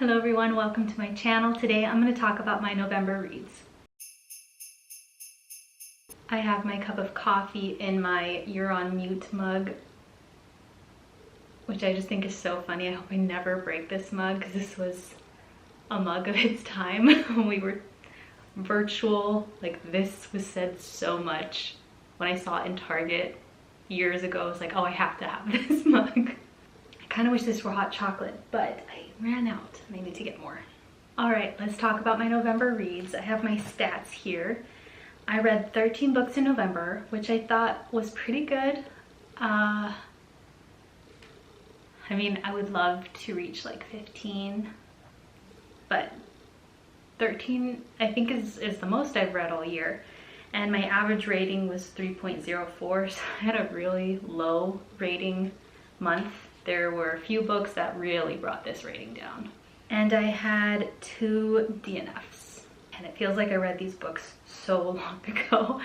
Hello everyone, welcome to my channel. Today I'm going to talk about my November reads. I have my cup of coffee in my You're on Mute mug, which I just think is so funny. I hope I never break this mug because this was a mug of its time when we were virtual. Like, this was said so much when I saw it in Target years ago. I was like, oh, I have to have this mug. I kind of wish this were hot chocolate, but I ran out and I need to get more. All right, let's talk about my November reads. I have my stats here. I read 13 books in November, which I thought was pretty good. I mean, I would love to reach like 15, but 13 I think is the most I've read all year. And my average rating was 3.04, so I had a really low rating month. There were a few books that really brought this rating down. And I had 2 DNFs. And it feels like I read these books so long ago.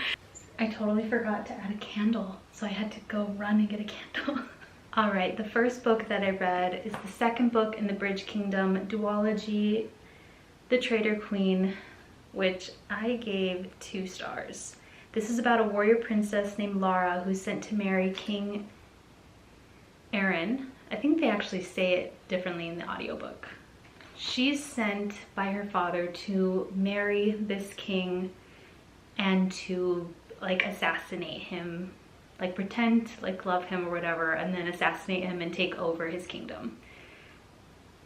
I totally forgot to add a candle, so I had to go run and get a candle. All right, the first book that I read is the second book in the Bridge Kingdom duology, The Traitor Queen, which I gave 2 stars. This is about a warrior princess named Lara who's sent to marry King Aaron. I think they actually say it differently in the audiobook. She's sent by her father to marry this king and to like assassinate him, like pretend to like love him or whatever, and then assassinate him and take over his kingdom.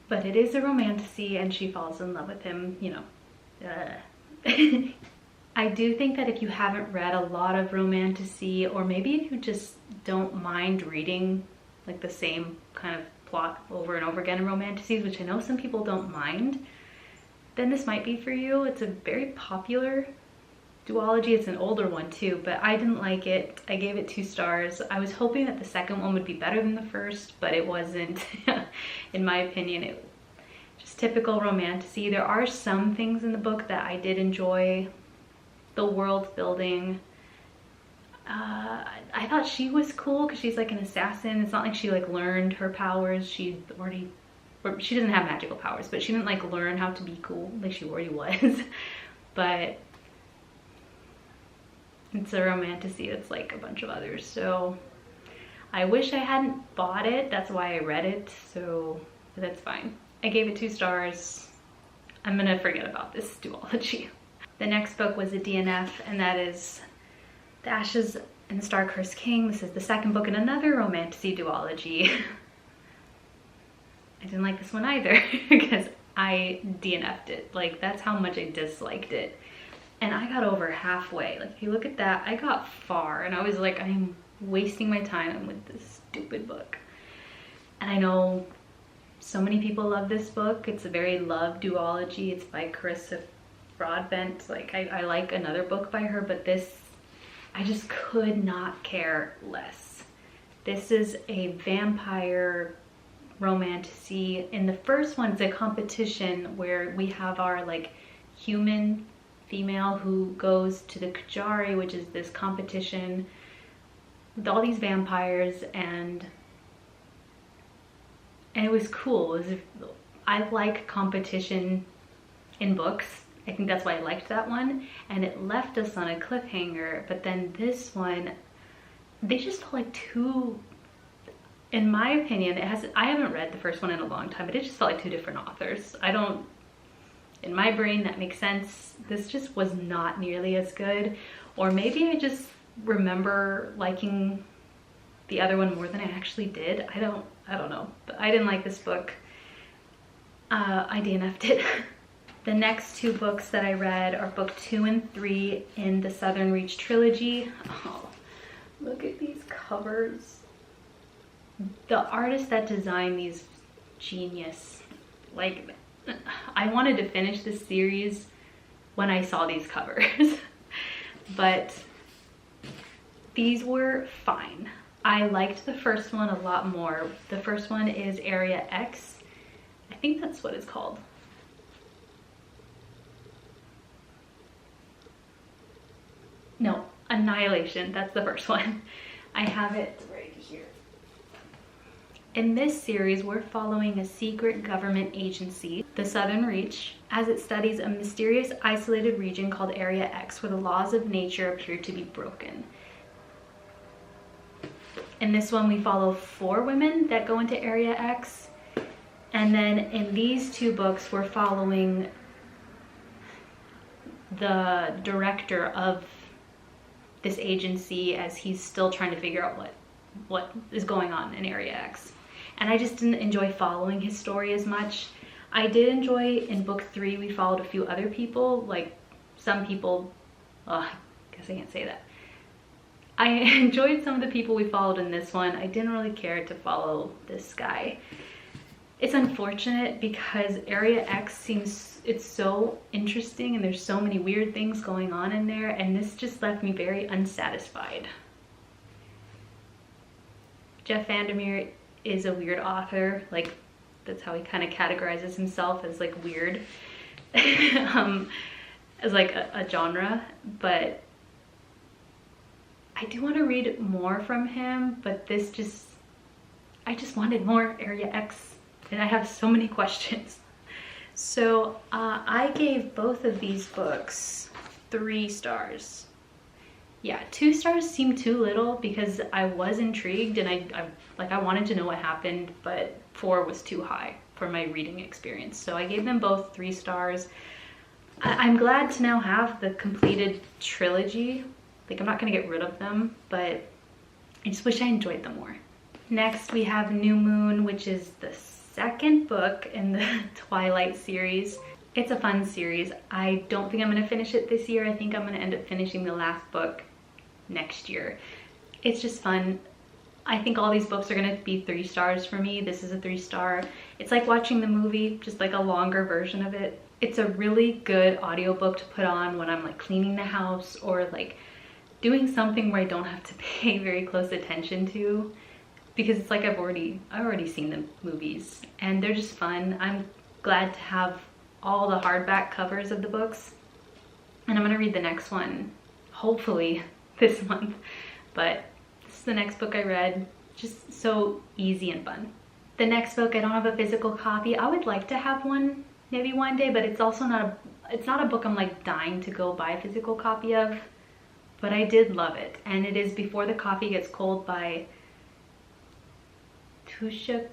But it is a romantasy and she falls in love with him, you know. I do think that if you haven't read a lot of romantasy, or maybe if you just don't mind reading like the same kind of plot over and over again in romantasies, which I know some people don't mind, then this might be for you. It's a very popular duology. It's an older one too, but I didn't like it. I gave it 2 stars. I was hoping that the second one would be better than the first, but it wasn't. In my opinion, it just typical romantasy. There are some things in the book that I did enjoy. The world building. I thought she was cool because she's like an assassin. It's not like she like learned her powers. She doesn't have magical powers, but she didn't like learn how to be cool. Like, she already was. But it's a romantasy that's like a bunch of others. So I wish I hadn't bought it. That's why I read it. So that's fine. I gave it 2 stars. I'm gonna forget about this duology. The next book was a DNF, and that is The Ashes and the Star-Cursed King. This is the second book in another romantasy duology. I didn't like this one either because I DNF'd it. Like, that's how much I disliked it. And I got over halfway. Like, if you look at that, I got far and I was like, I'm wasting my time with this stupid book. And I know so many people love this book. It's a very loved duology. It's by Carissa Broadbent. Like, I like another book by her, but this, I just could not care less. This is a vampire romantasy. In the first one, it's a competition where we have our like human female who goes to the Kujari, which is this competition with all these vampires, and it was cool. I like competition in books. I think that's why I liked that one, and it left us on a cliffhanger. But then this one, they just felt like two, in my opinion, I haven't read the first one in a long time, but it just felt like 2 different authors. In my brain, that makes sense. This just was not nearly as good, or maybe I just remember liking the other one more than I actually did. I don't know, but I didn't like this book. I DNF'd it. The next 2 books that I read are book 2 and 3 in the Southern Reach trilogy. Oh, look at these covers. The artist that designed these, genius. Like, I wanted to finish this series when I saw these covers, but these were fine. I liked the first one a lot more. The first one is Area X. I think that's what it's called. No, Annihilation, that's the first one. I have it right here. In this series, we're following a secret government agency, the Southern Reach, as it studies a mysterious isolated region called Area X, where the laws of nature appear to be broken. In this one, we follow 4 women that go into Area X. And then in these 2 books, we're following the director of this agency as he's still trying to figure out what is going on in Area X. And I just didn't enjoy following his story as much. I did enjoy in book 3, we followed a few other people, like some people, I guess I can't say that. I enjoyed some of the people we followed in this one. I didn't really care to follow this guy. It's unfortunate because Area X it's so interesting and there's so many weird things going on in there, and this just left me very unsatisfied. Jeff Vandermeer is a weird author, like that's how he kind of categorizes himself, as like weird, as like a genre, but I do want to read more from him, but I just wanted more Area X, and I have so many questions. So I gave both of these books 3 stars. Yeah, 2 stars seemed too little because I was intrigued and I wanted to know what happened, but 4 was too high for my reading experience. So I gave them both 3 stars. I'm glad to now have the completed trilogy. Like, I'm not gonna get rid of them, but I just wish I enjoyed them more. Next we have New Moon, which is the 2nd book in the Twilight series. It's a fun series. I don't think I'm gonna finish it this year. I think I'm gonna end up finishing the last book next year. It's just fun. I think all these books are gonna be 3 stars for me. This is a 3-star. It's like watching the movie, just like a longer version of it. It's a really good audiobook to put on when I'm like cleaning the house or like doing something where I don't have to pay very close attention to, because it's like I've already seen the movies and they're just fun. I'm glad to have all the hardback covers of the books, and I'm gonna read the next one hopefully this month, but this is the next book I read. Just so easy and fun. The next book, I don't have a physical copy. I would like to have one maybe one day, but it's also not a book I'm like dying to go buy a physical copy of, but I did love it, and it is Before the Coffee Gets Cold by Toshikazu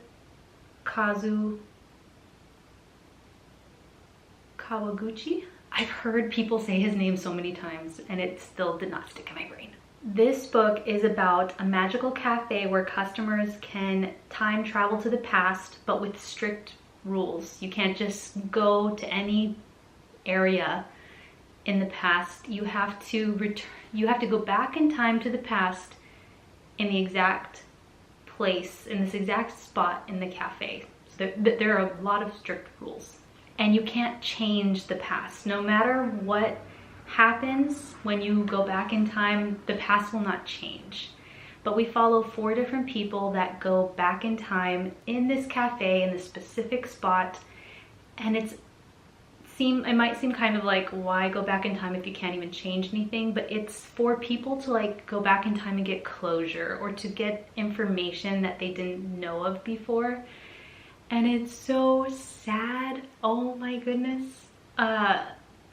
Kawaguchi. I've heard people say his name so many times and it still did not stick in my brain. This book is about a magical cafe where customers can time travel to the past, but with strict rules. You can't just go to any area in the past. You have to go back in time to the past in the exact place, in this exact spot in the cafe. So there are a lot of strict rules, and you can't change the past. No matter what happens when you go back in time, the past will not change. But we follow 4 different people that go back in time in this cafe in this specific spot, and it might seem kind of like, why go back in time if you can't even change anything? But it's for people to like go back in time and get closure, or to get information that they didn't know of before. And it's so sad. Oh my goodness.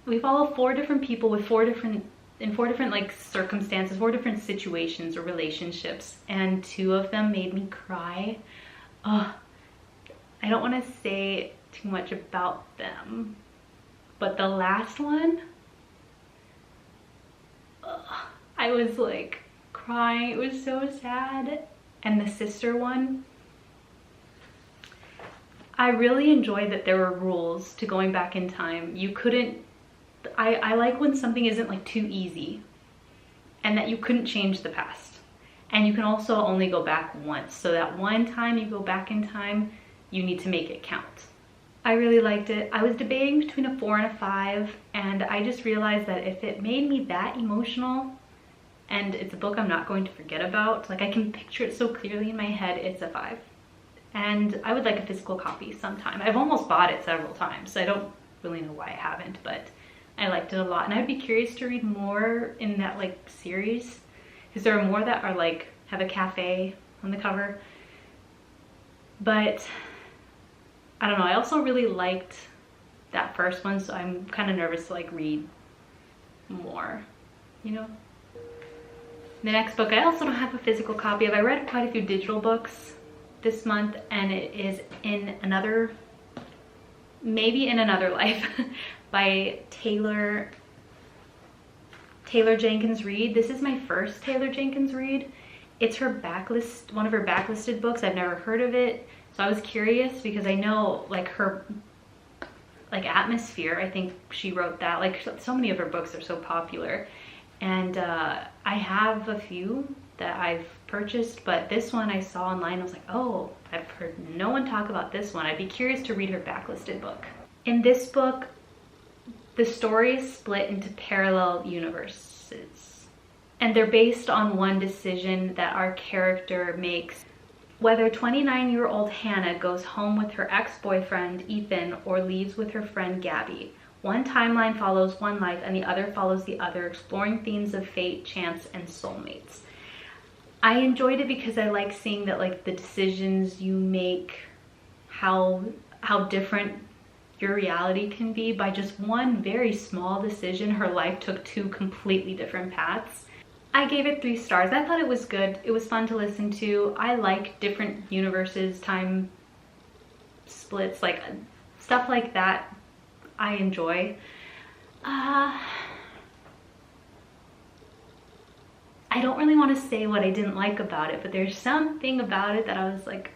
We follow 4 different people with 4 different like circumstances, 4 different situations or relationships, and 2 of them made me cry. I don't want to say too much about them, but the last one, I was like crying. It was so sad. And the sister one, I really enjoyed that there were rules to going back in time. You couldn't, I like when something isn't like too easy, and that you couldn't change the past. And you can also only go back once. So that one time you go back in time, you need to make it count. I really liked it. I was debating between a 4 and a 5, and I just realized that if it made me that emotional, and it's a book I'm not going to forget about, like I can picture it so clearly in my head, it's a 5. And I would like a physical copy sometime. I've almost bought it several times. I don't really know why I haven't, but I liked it a lot. And I'd be curious to read more in that like series, because there are more that are like, have a cafe on the cover. But I don't know, I also really liked that first one, so I'm kind of nervous to like read more, you know? The next book I also don't have a physical copy of. I read quite a few digital books this month, and it is Maybe in Another Life by Taylor Jenkins Reid. This is my first Taylor Jenkins Reid. It's her backlist, one of her backlisted books. I've never heard of it, so I was curious because I know like her like Atmosphere, I think she wrote that. Like so many of her books are so popular, and I have a few that I've purchased, but this one I saw online. I was like, oh, I've heard no one talk about this one. I'd be curious to read her backlisted book. In this book, the story is split into parallel universes, and they're based on one decision that our character makes. Whether 29-year-old Hannah goes home with her ex-boyfriend Ethan or leaves with her friend Gabby. One timeline follows one life and the other follows the other, exploring themes of fate, chance, and soulmates. I enjoyed it because I like seeing that like the decisions you make, how different your reality can be by just one very small decision. Her life took two completely different paths. I gave it 3 stars. I thought it was good. It was fun to listen to. I like different universes, time splits, like stuff like that. I enjoy. I don't really want to say what I didn't like about it, but there's something about it that I was like,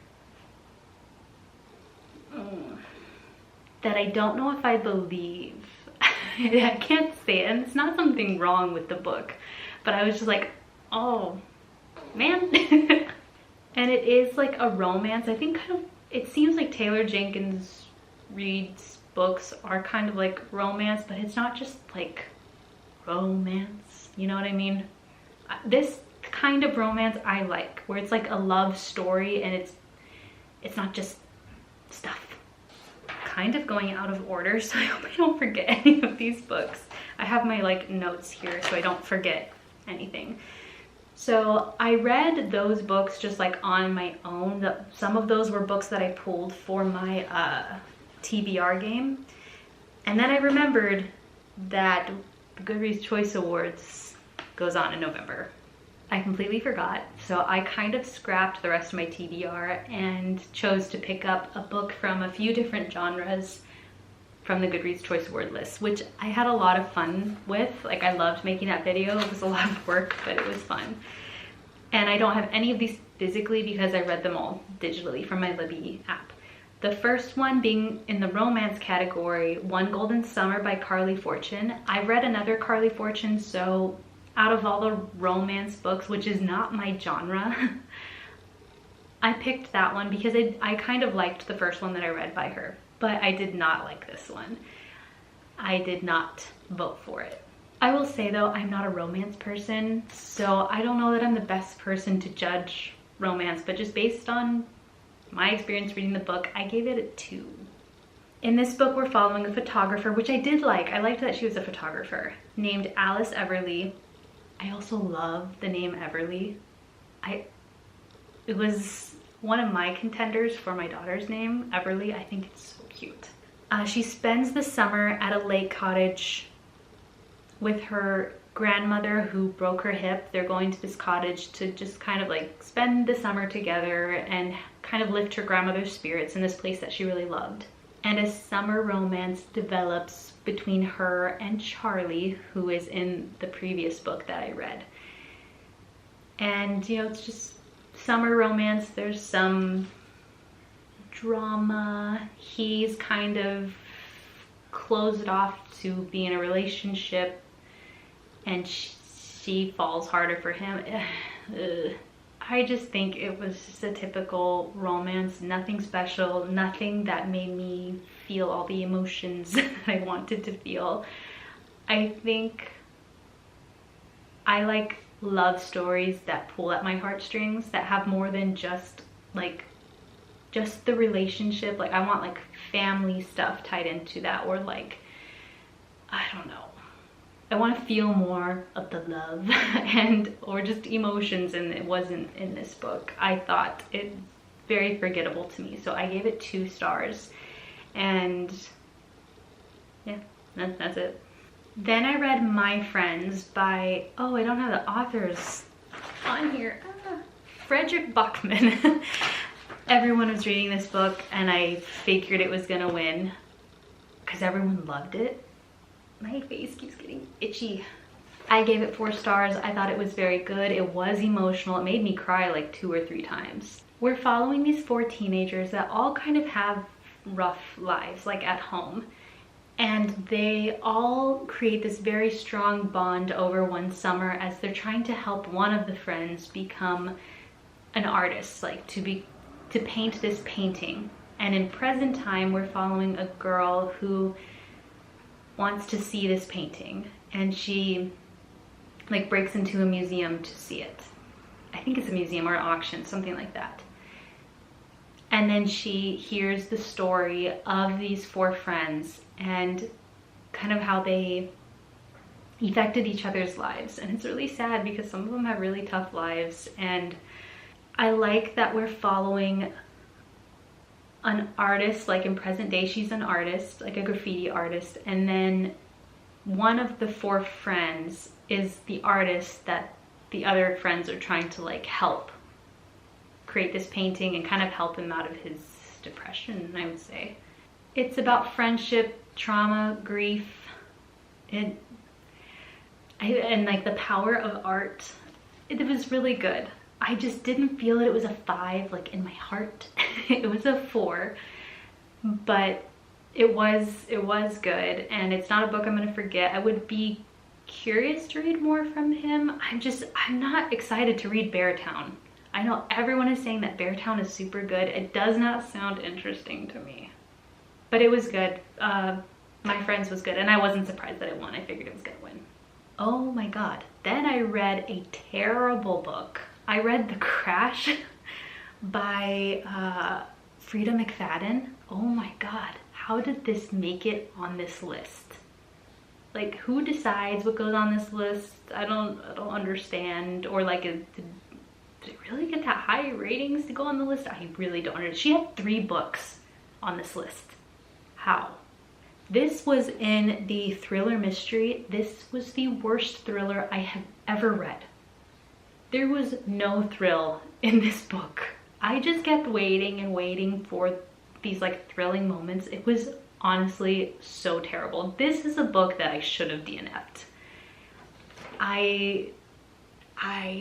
that I don't know if I believe. I can't say it, and it's not something wrong with the book, but I was just like, oh man. And it is like a romance. I think kind of, it seems like Taylor Jenkins Reid's books are kind of like romance, but it's not just like romance, you know what I mean? This kind of romance I like, where it's like a love story and it's not just stuff. Kind of going out of order, so I hope I don't forget any of these books. I have my like notes here so I don't forget anything. So I read those books just like on my own. Some of those were books that I pulled for my TBR game, and then I remembered that the Goodreads Choice Awards goes on in November. I completely forgot, so I kind of scrapped the rest of my TBR and chose to pick up a book from a few different genres from the Goodreads Choice Award list, which I had a lot of fun with. Like, I loved making that video. It was a lot of work, but it was fun. And I don't have any of these physically because I read them all digitally from my Libby app. The first one being in the romance category, One Golden Summer by Carley Fortune. I read another Carley Fortune, so out of all the romance books, which is not my genre, I picked that one because I kind of liked the first one that I read by her, but I did not like this one. I did not vote for it. I will say though, I'm not a romance person, so I don't know that I'm the best person to judge romance, but just based on my experience reading the book, I gave it a 2. In this book, we're following a photographer, which I did like. I liked that she was a photographer, named Alice Everly. I also love the name Everly. It was one of my contenders for my daughter's name, Everly. I think it's so cute. She spends the summer at a lake cottage with her grandmother who broke her hip. They're going to this cottage to just kind of like spend the summer together and kind of lift her grandmother's spirits in this place that she really loved. And a summer romance develops between her and Charlie, who is in the previous book that I read. And, you know, it's just summer romance. There's some drama. He's kind of closed off to be in a relationship, and she falls harder for him. I just think it was just a typical romance, nothing special, nothing that made me feel all the emotions that I wanted to feel. I think I like love stories that pull at my heartstrings, that have more than just the relationship. Like, I want like family stuff tied into that, or like, I don't know. I want to feel more of the love or just emotions, and it wasn't in this book. I thought it very forgettable to me. So I gave it 2 stars. And yeah, that's it. Then I read My Friends by, oh, I don't have the authors on here. Fredrick Backman. Everyone was reading this book and I figured it was gonna win because everyone loved it. My face keeps getting itchy. I gave it 4 stars. I thought it was very good. It was emotional. It made me cry like 2 or 3 times. We're following these 4 teenagers that all kind of have rough lives, like at home. And they all create this very strong bond over one summer as they're trying to help one of the friends become an artist, like to paint this painting. And in present time, we're following a girl who wants to see this painting, and she like breaks into a museum to see it. I think it's a museum or an auction, something like that. And then she hears the story of these 4 friends and kind of how they affected each other's lives. And it's really sad because some of them have really tough lives. And I like that we're following an artist, like in present day, she's an artist, like a graffiti artist. And then one of the 4 friends is the artist that the other friends are trying to like help create this painting and kind of help him out of his depression, I would say. It's about friendship, trauma, grief, and like the power of art. It was really good. I just didn't feel that it was a 5 like in my heart. It was a 4, but it was good, and it's not a book I'm gonna forget. I would be curious to read more from him. I'm not excited to read Beartown. I know everyone is saying that Beartown is super good. It does not sound interesting to me, but it was good. My Friends was good, and I wasn't surprised that it won. I figured it was gonna win. Oh my god. Then I read a terrible book. I read The Crash by Freida Mcfadden. Oh my god, how did this make it on this list? Like, who decides what goes on this list? I don't understand. Or like, did it really get that high ratings to go on the list? I really don't understand. She had 3 books on this list. How? This was in the thriller mystery. This was the worst thriller I have ever read. There was no thrill in this book. I just kept waiting and waiting for these like thrilling moments. It was honestly so terrible. This is a book that I should have DNF'd. I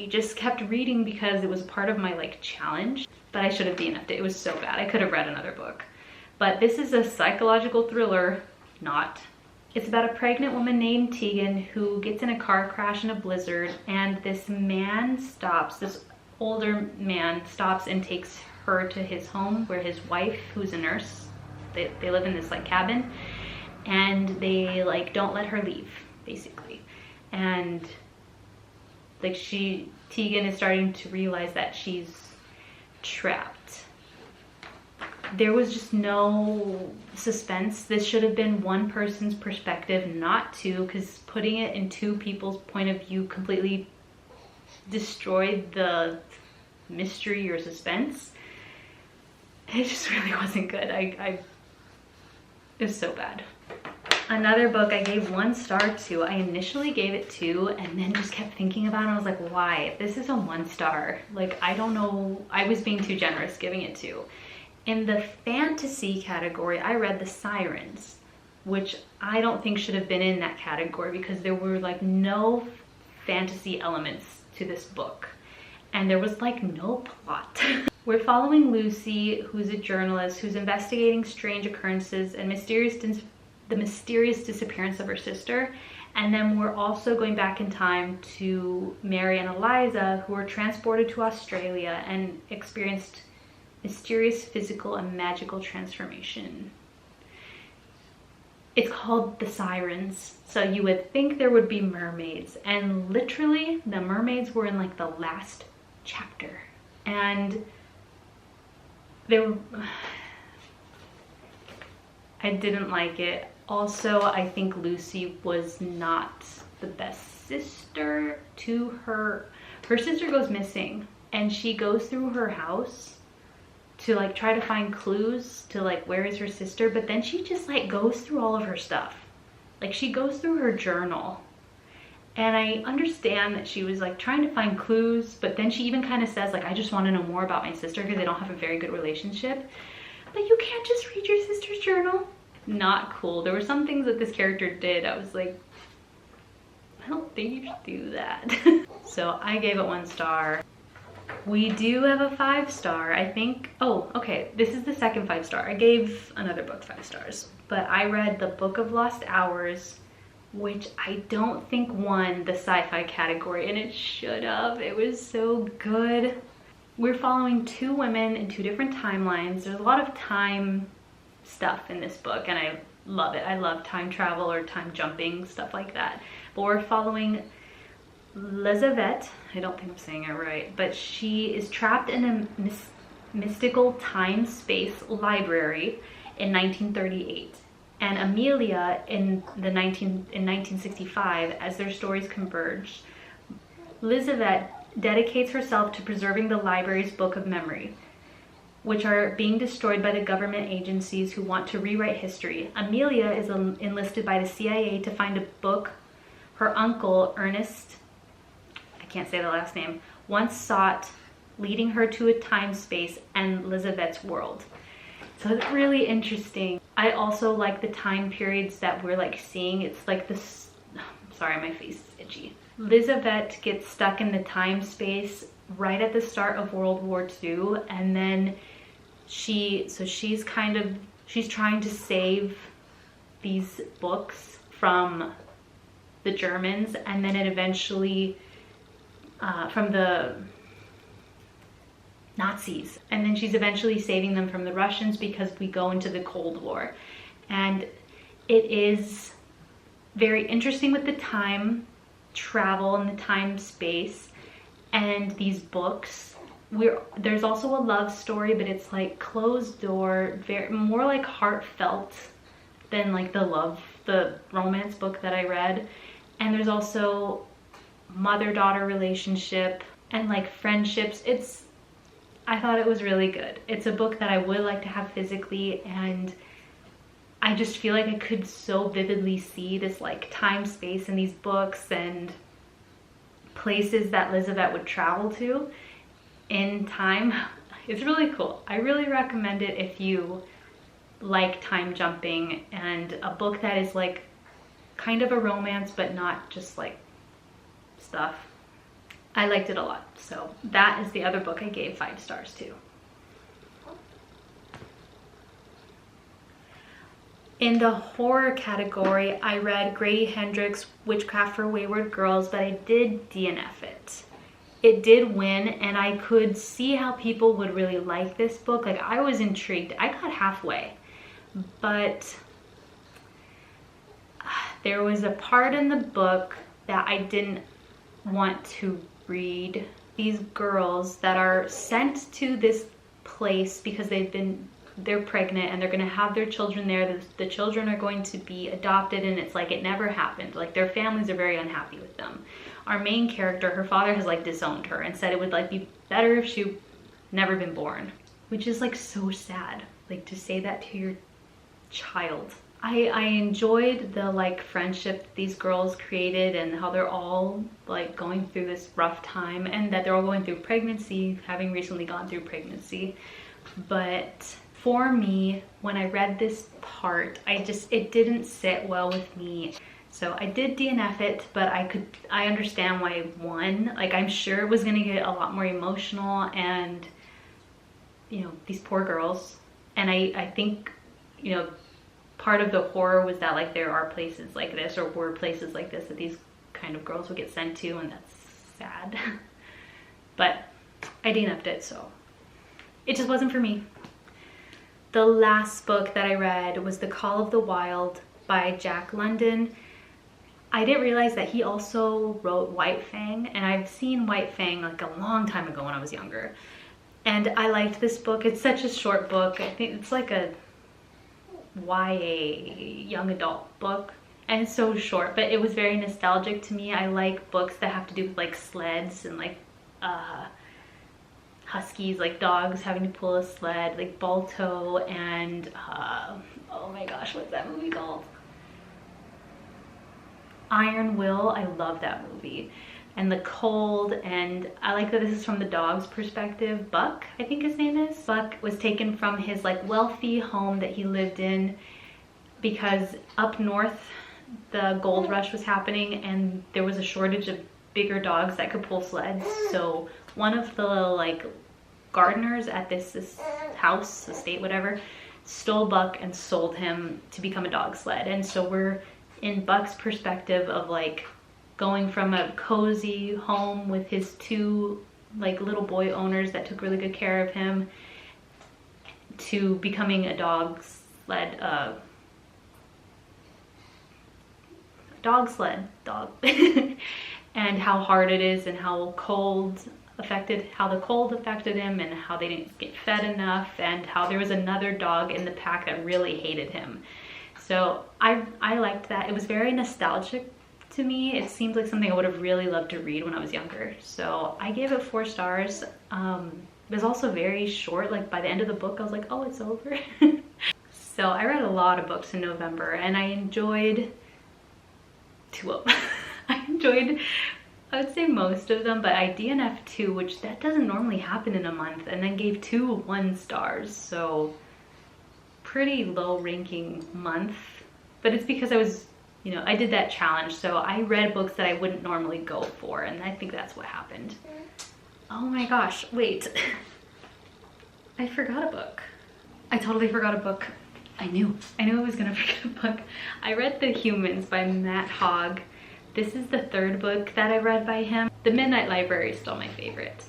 just kept reading because it was part of my like challenge, but I should have DNF'd it. It was so bad. I could have read another book. But this is a psychological thriller, not. It's about a pregnant woman named Tegan who gets in a car crash in a blizzard, and this older man stops and takes her to his home where his wife, who's a nurse, they live in this like cabin, and they like don't let her leave, basically. And like Tegan is starting to realize that she's trapped. There was just no suspense. This should have been one person's perspective, not 2, because putting it in 2 people's point of view completely destroyed the mystery or suspense. It just really wasn't good. It was so bad. Another book I gave 1 star to. I initially gave it 2 and then just kept thinking about it. I was like, why? If this is a 1 star, like, I don't know. I was being too generous giving it 2. In the fantasy category, I read The Sirens, which I don't think should have been in that category because there were like no fantasy elements to this book. And there was like no plot. We're following Lucy, who's a journalist who's investigating strange occurrences and the mysterious disappearance of her sister. And then we're also going back in time to Mary and Eliza, who were transported to Australia and experienced mysterious physical and magical transformation. It's called The Sirens, so you would think there would be mermaids, and literally the mermaids were in like the last chapter, and I didn't like it. Also, I think Lucy was not the best sister to her. Her sister goes missing, and she goes through her house to like try to find clues to like where is her sister, but then she just like goes through all of her stuff. Like she goes through her journal. And I understand that she was like trying to find clues, but then she even kind of says like, I just want to know more about my sister because they don't have a very good relationship. But you can't just read your sister's journal. Not cool. There were some things that this character did. I was like, I don't think you should do that. So I gave it 1 star. We do have a 5-star, I think. Oh, okay. This is the second 5-star. I gave another book 5 stars, but I read The Book of Lost Hours, which I don't think won the sci-fi category, and it should have. It was so good. We're following 2 women in 2 different timelines. There's a lot of time stuff in this book, and I love it. I love time travel or time jumping, stuff like that. But we're following Elizabeth, I don't think I'm saying it right, but she is trapped in a mystical time-space library in 1938. And Amelia in 1965, as their stories converge. Elizabeth dedicates herself to preserving the library's book of memory, which are being destroyed by the government agencies who want to rewrite history. Amelia is enlisted by the CIA to find a book her uncle, Ernest, I can't say the last name, once sought, leading her to a time space and Elizabeth's world. So it's really interesting. I also like the time periods that we're like seeing. It's like this, sorry, my face is itchy. Elizabeth gets stuck in the time space right at the start of World War II, and then she's trying to save these books from the Germans, and then it eventually from the Nazis, and then she's eventually saving them from the Russians because we go into the Cold War. And it is very interesting with the time travel and the time space and these books. There's also a love story, but it's like closed door, more like heartfelt than like the romance book that I read. And there's also mother-daughter relationship and like friendships. I thought it was really good. It's a book that I would like to have physically, and I just feel like I could so vividly see this like time space in these books and places that Elizabeth would travel to in time. It's really cool. I really recommend it if you like time jumping and a book that is like kind of a romance but not just like stuff. I liked it a lot. So that is the other book I gave 5 stars to. In the horror category, I read Grady Hendrix' Witchcraft for Wayward Girls, but I did DNF it. It did win, and I could see how people would really like this book. Like, I was intrigued. I got halfway, but there was a part in the book that I didn't want to read. These girls that are sent to this place because they're pregnant and they're going to have their children there. The children are going to be adopted, and it's like it never happened. Like, their families are very unhappy with them. Our main character, her father has like disowned her and said it would like be better if she never been born, which is like so sad, like to say that to your child. I enjoyed the like friendship these girls created and how they're all like going through this rough time, and that they're all going through pregnancy, having recently gone through pregnancy. But for me, when I read this part, it didn't sit well with me. So I did DNF it, but I understand why I won. Like, I'm sure it was gonna get a lot more emotional, and you know, these poor girls. And I think, you know, part of the horror was that like there are places like this, or were places like this, that these kind of girls would get sent to, and that's sad. But I DNF'd it, so it just wasn't for me. The last book that I read was The Call of the Wild by Jack London. I didn't realize that he also wrote White Fang, and I've seen White Fang like a long time ago when I was younger. And I liked this book. It's such a short book. I think it's like a YA young adult book, and it's so short, but it was very nostalgic to me. I like books that have to do with like sleds and like huskies, like dogs having to pull a sled, like Balto and oh my gosh, what's that movie called? Iron Will. I love that movie. And the cold, and I like that this is from the dog's perspective. Buck, I think his name is. Buck was taken from his like wealthy home that he lived in because up north the gold rush was happening and there was a shortage of bigger dogs that could pull sleds. So one of the like gardeners at this house, estate, whatever, stole Buck and sold him to become a dog sled. And so we're in Buck's perspective of like going from a cozy home with his two like little boy owners that took really good care of him to becoming a dog sled and how hard it is and how the cold affected him and how they didn't get fed enough and how there was another dog in the pack that really hated him. So I liked that. It was very nostalgic to me. It seems like something I would have really loved to read when I was younger. So I gave it 4 stars. It was also very short. Like by the end of the book, I was like, oh, it's over. So I read a lot of books in November and I enjoyed 2 of them. I enjoyed, I would say most of them, but I DNF'd 2, which that doesn't normally happen in a month, and then gave 2 1 stars. So pretty low ranking month, but it's because I was, you know, I did that challenge, so I read books that I wouldn't normally go for, and I think that's what happened. Oh my gosh, wait. I forgot a book. I totally forgot a book. I knew I was gonna forget a book. I read The Humans by Matt Haig. This is the 3rd book that I read by him. The Midnight Library is still my favorite.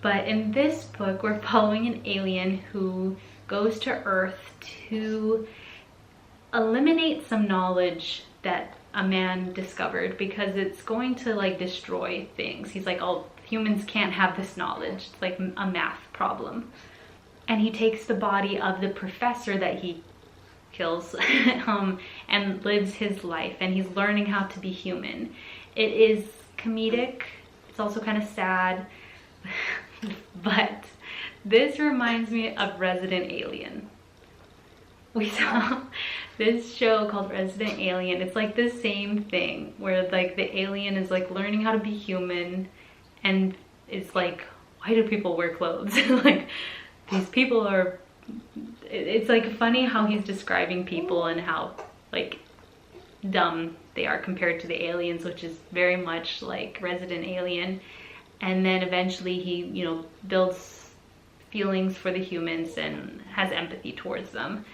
But in this book, we're following an alien who goes to Earth to eliminate some knowledge that a man discovered because it's going to like destroy things. He's like, oh, humans can't have this knowledge. It's like a math problem. And he takes the body of the professor that he kills and lives his life, and he's learning how to be human. It is comedic. It's also kind of sad, but this reminds me of Resident Alien. We saw this show called Resident Alien. It's like the same thing where like the alien is like learning how to be human, and it's like, why do people wear clothes? Like these people are, it's like funny how he's describing people and how like dumb they are compared to the aliens, which is very much like Resident Alien. And then eventually he, you know, builds feelings for the humans and has empathy towards them.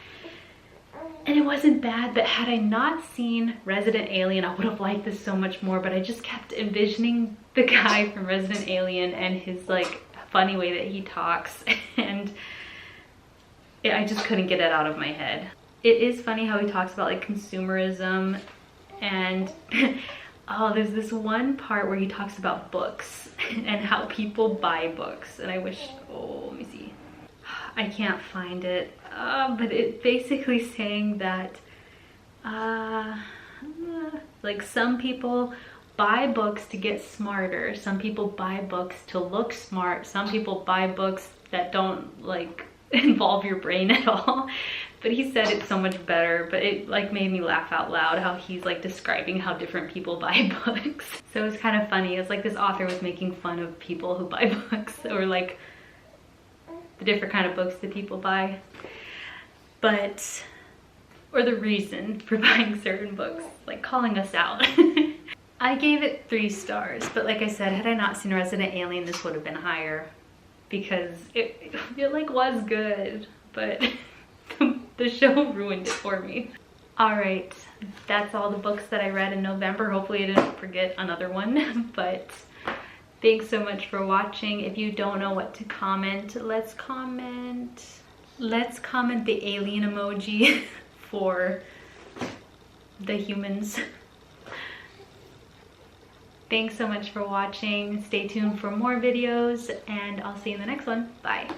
And it wasn't bad, but had I not seen Resident Alien, I would have liked this so much more. But I just kept envisioning the guy from Resident Alien and his like funny way that he talks, and I just couldn't get it out of my head. It is funny how he talks about like consumerism, and oh, there's this one part where he talks about books and how people buy books, and I wish, oh, let me see. I can't find it, but it's basically saying that like some people buy books to get smarter, some people buy books to look smart, some people buy books that don't like involve your brain at all. But he said it so much better, but it like made me laugh out loud how he's like describing how different people buy books. So it was kind of funny. It's like this author was making fun of people who buy books, or like the different kind of books that people buy, but or the reason for buying certain books, like calling us out. I gave it 3 stars, but like I said, had I not seen Resident Alien, this would have been higher because it like was good, but the show ruined it for me. All right, that's all the books that I read in November. Hopefully I didn't forget another one, but thanks so much for watching. If you don't know what to comment, let's comment the alien emoji for The Humans. Thanks so much for watching. Stay tuned for more videos, and I'll see you in the next one. Bye.